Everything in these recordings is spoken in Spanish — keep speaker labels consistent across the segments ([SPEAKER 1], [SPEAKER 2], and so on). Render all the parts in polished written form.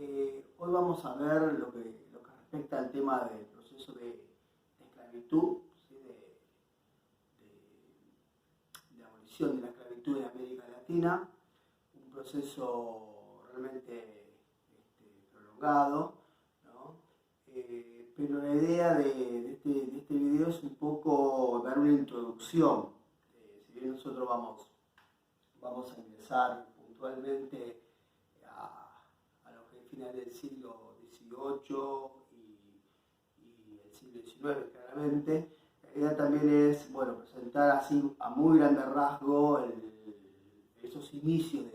[SPEAKER 1] Hoy vamos a ver lo que respecta al tema del proceso de esclavitud, ¿sí? de abolición de la esclavitud en América Latina, un proceso realmente prolongado, ¿no? Pero la idea de este video es un poco dar una introducción. Si bien nosotros vamos a ingresar puntualmente a lo que es final del siglo XVIII y el siglo XIX, claramente. La idea también es, bueno, presentar así a muy grande rasgo esos inicios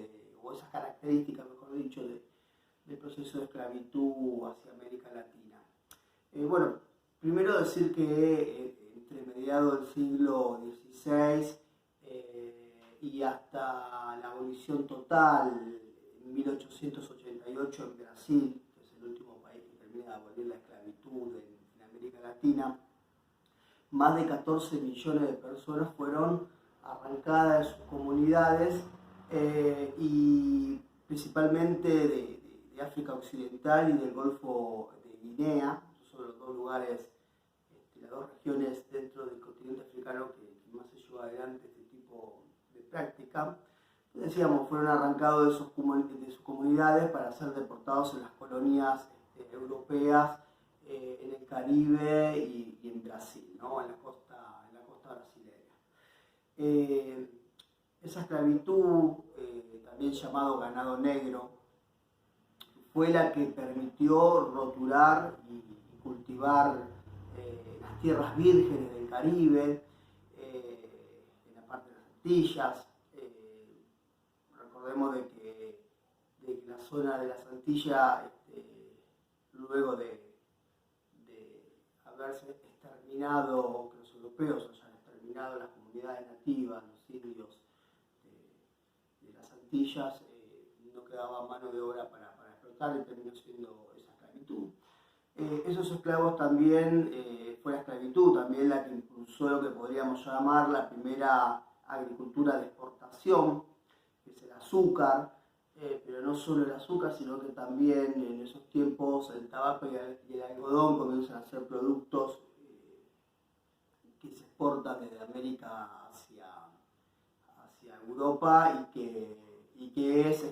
[SPEAKER 1] o esas características, mejor dicho, del proceso de esclavitud hacia América Latina. Bueno, primero decir que entre mediados del siglo XVI y hasta la abolición total en 1888 en Brasil, que es el último país que termina de abolir la esclavitud en América Latina, más de 14 millones de personas fueron arrancadas de sus comunidades y principalmente de África Occidental y del Golfo de Guinea. Son los dos lugares, las dos regiones dentro del continente africano que más se lleva adelante este tipo de práctica. Decíamos, fueron arrancados de sus comunidades para ser deportados en las colonias europeas, en el Caribe y en Brasil, ¿no? en la costa brasileña. Esa esclavitud, también llamado ganado negro, fue la que permitió roturar y cultivar las tierras vírgenes del Caribe, en la parte de las Antillas. Recordemos de que la zona de las Antillas, luego de haberse exterminado, que los europeos hayan exterminado las comunidades nativas, los indios de las Antillas, no quedaba mano de obra para explotar y terminó siendo esa esclavitud. Esos esclavos también, fue la esclavitud también la que impulsó lo que podríamos llamar la primera agricultura de exportación, que es el azúcar, pero no solo el azúcar, sino que también en esos tiempos el tabaco y el algodón comienzan a ser productos que se exportan desde América hacia Europa y que es,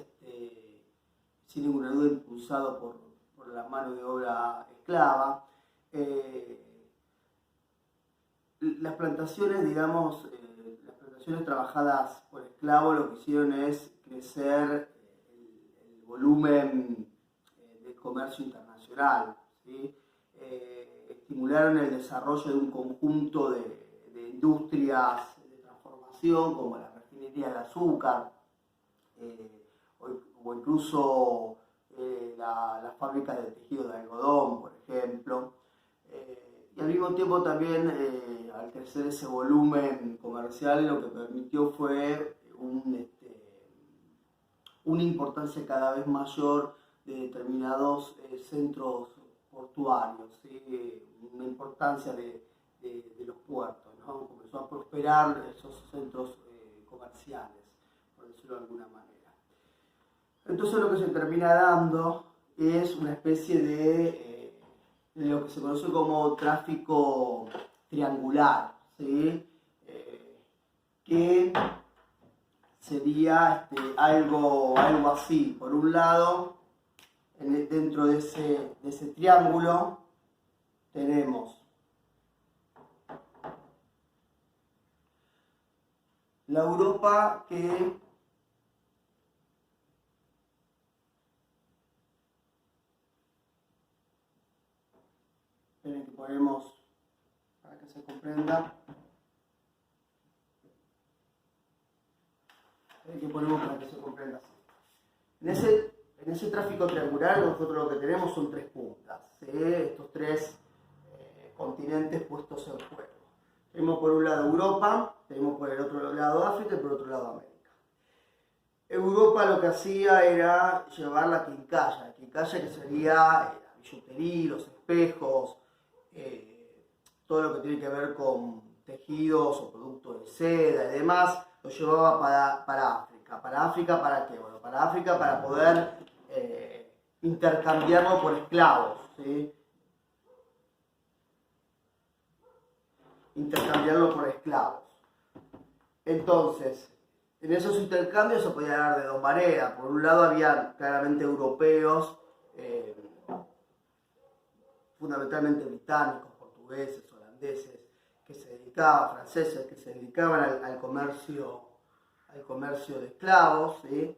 [SPEAKER 1] sin ninguna duda, impulsado por la mano de obra esclava. Las plantaciones, digamos, las plantaciones trabajadas por esclavos lo que hicieron es crecer el volumen del comercio internacional, ¿sí? Estimularon el desarrollo de un conjunto de industrias de transformación como la refinería del azúcar, o incluso la fábrica de tejido de algodón, por ejemplo. Y al mismo tiempo también, al crecer ese volumen comercial, lo que permitió fue una importancia cada vez mayor de determinados centros portuarios, ¿sí? Una importancia de los puertos, ¿no? Comenzó a prosperar esos centros comerciales, por decirlo de alguna manera. Entonces lo que se termina dando es una especie de lo que se conoce como tráfico triangular, ¿sí? Que sería algo así. Por un lado, dentro de ese triángulo tenemos la Europa que ponemos para que se comprenda. Que ponemos para que se comprenda así. En ese tráfico triangular nosotros lo que tenemos son tres puntas, ¿sí? Estos tres continentes puestos en juego. Tenemos por un lado Europa, tenemos por el otro lado África y por otro lado América. Europa lo que hacía era llevar la quincalla que sería la billutería, los espejos, todo lo que tiene que ver con tejidos o productos de seda y demás, lo llevaba para África. ¿Para África para qué? Bueno, para África para poder intercambiarlo por esclavos, ¿sí? Intercambiarlo por esclavos. Entonces, en esos intercambios se podía dar de dos maneras. Por un lado había claramente europeos, fundamentalmente británicos, portugueses, holandeses, que se dedicaban, franceses, que se dedicaban al comercio de esclavos, ¿sí?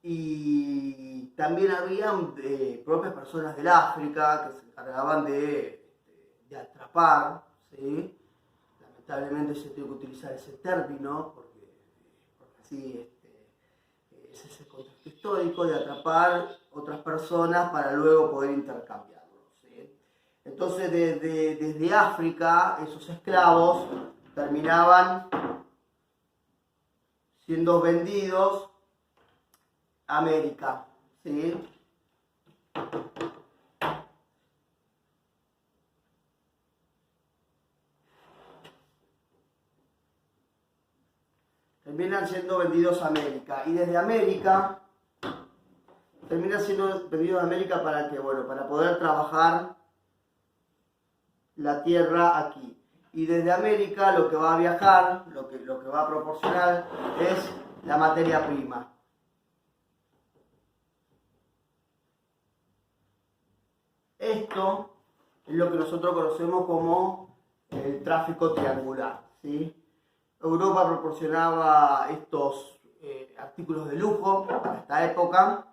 [SPEAKER 1] Y también habían propias personas del África que se encargaban de atrapar, ¿sí? Lamentablemente se tiene que utilizar ese término porque así es ese contexto histórico de atrapar otras personas para luego poder intercambiarlos, ¿sí? Entonces desde África esos esclavos terminaban siendo vendidos a América, ¿sí? Terminan siendo vendidos a América y desde América terminan siendo vendidos a América para que, bueno, para poder trabajar la tierra aquí. Y desde América lo que va a viajar, lo que va a proporcionar es la materia prima. Esto es lo que nosotros conocemos como el tráfico triangular, ¿sí? Europa proporcionaba estos artículos de lujo para esta época,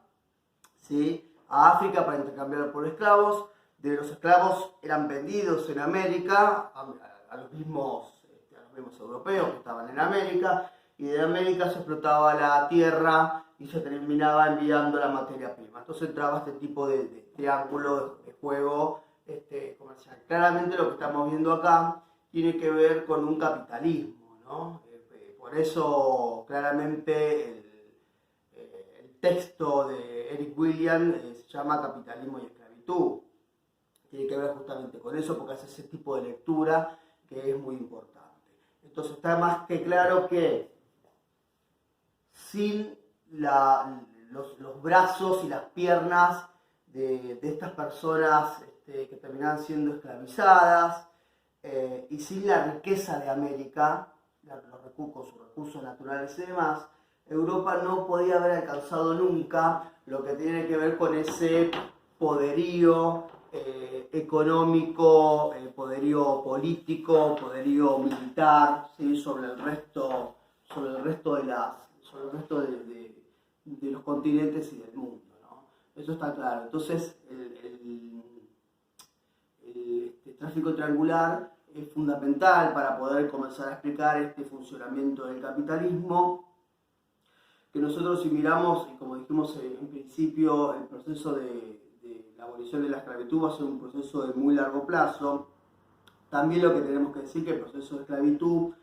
[SPEAKER 1] ¿sí? A África para intercambiar por esclavos. De los esclavos eran vendidos en América a los mismos europeos que estaban en América, y de América se explotaba la tierra y se terminaba enviando la materia prima. Entonces entraba este tipo de triángulo de juego comercial. Claramente lo que estamos viendo acá tiene que ver con un capitalismo, ¿no? Por eso claramente el texto de Eric Williams se llama Capitalismo y Esclavitud. Tiene que ver justamente con eso, porque hace ese tipo de lectura que es muy importante. Entonces está más que claro que sin los brazos y las piernas de estas personas que terminaban siendo esclavizadas, y sin la riqueza de América, con sus recursos naturales y demás, Europa no podía haber alcanzado nunca lo que tiene que ver con ese poderío económico, poderío político, poderío militar, ¿sí? sobre el resto de los continentes y del mundo, ¿no? Eso está claro. Entonces el tráfico triangular es fundamental para poder comenzar a explicar este funcionamiento del capitalismo, que nosotros, si miramos, y como dijimos en principio, el proceso de la abolición de la esclavitud va a ser un proceso de muy largo plazo. También lo que tenemos que decir que el proceso de esclavitud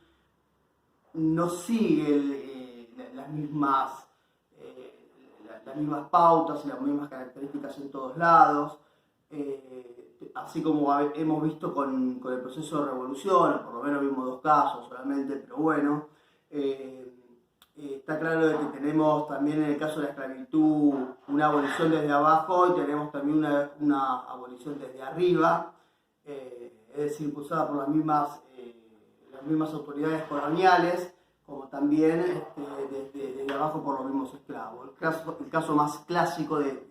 [SPEAKER 1] no sigue las mismas pautas y las mismas características en todos lados, así como hemos visto con el proceso de revolución, o por lo menos vimos dos casos solamente, pero bueno, está claro de que tenemos también en el caso de la esclavitud una abolición desde abajo y tenemos también una abolición desde arriba, es decir, impulsada por las mismas autoridades coloniales, como también desde abajo por los mismos esclavos. El caso más clásico de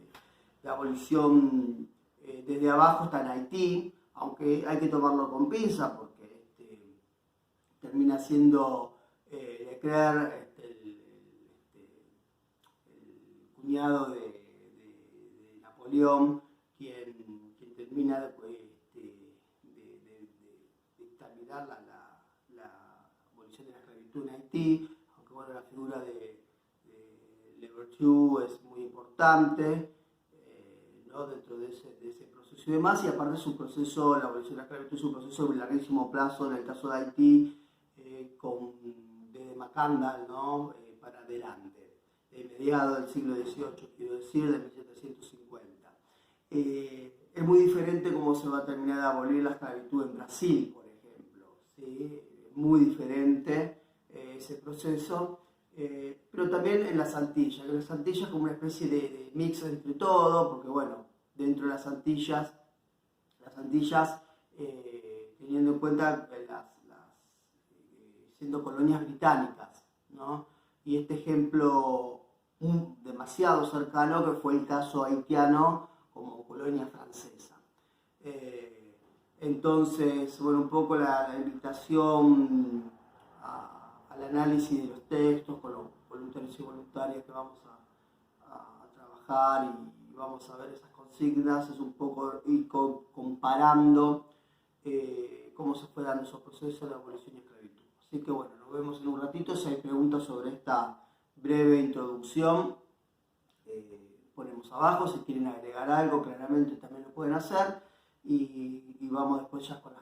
[SPEAKER 1] abolición desde abajo está en Haití, aunque hay que tomarlo con pinza porque termina siendo Leclerc, el cuñado de Napoleón, quien termina de dictaminar la abolición de la esclavitud en Haití, aunque bueno, la figura de Leclerc es muy importante, ¿no? Dentro de ese proceso y demás, y aparte es un proceso, la abolición de la esclavitud es un proceso de larguísimo plazo en el caso de Haití, desde Macandal, ¿no? Para adelante, de mediados del siglo XVIII, quiero decir, de 1750. Es muy diferente cómo se va a terminar de abolir la esclavitud en Brasil, por ejemplo, ¿sí? Muy diferente ese proceso, pero también en las Antillas, que las Antillas es como una especie de mix entre todo, porque bueno, dentro de las Antillas, teniendo en cuenta siendo colonias británicas, ¿no? Y este ejemplo demasiado cercano que fue el caso haitiano como colonia francesa. Entonces, bueno, un poco la invitación al análisis de los textos con los voluntarios y voluntarias que vamos a trabajar y vamos a ver esas consignas, es un poco ir comparando cómo se fue dando esos procesos de abolición y esclavitud. Así que bueno, nos vemos en un ratito. Si hay preguntas sobre esta breve introducción, ponemos abajo. Si quieren agregar algo, claramente también lo pueden hacer. Y vamos después ya con la